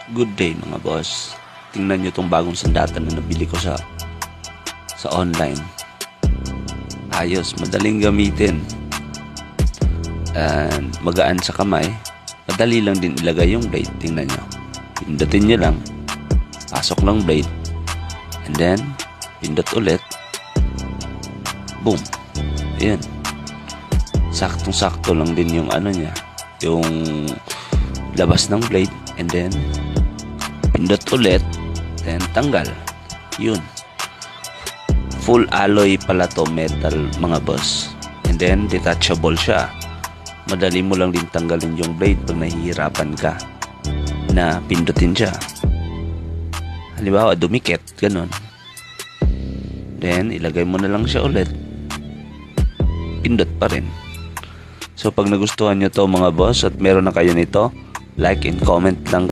Good day mga boss. Tingnan nyo tong bagong sandatan na nabili ko sa online. Ayos, madaling gamitin. And magaan sa kamay. Madali lang din ilagay yung blade. Tingnan nyo. Pindutin nyo lang. Pasok lang blade. And then, pindot ulit. Boom. Ayan. Saktong-sakto lang din yung ano niya. Yung labas ng blade. And then, pindot ulit, then tanggal. Yun. Full alloy pala to, metal mga boss. And then detachable siya. Madali mo lang din tanggalin yung blade pag nahihirapan ka na pindutin siya. Halimbawa dumikit, ganun. Then ilagay mo na lang siya ulit. Pindot pa rin. So pag nagustuhan nyo to mga boss at meron na kayo nito, like and comment lang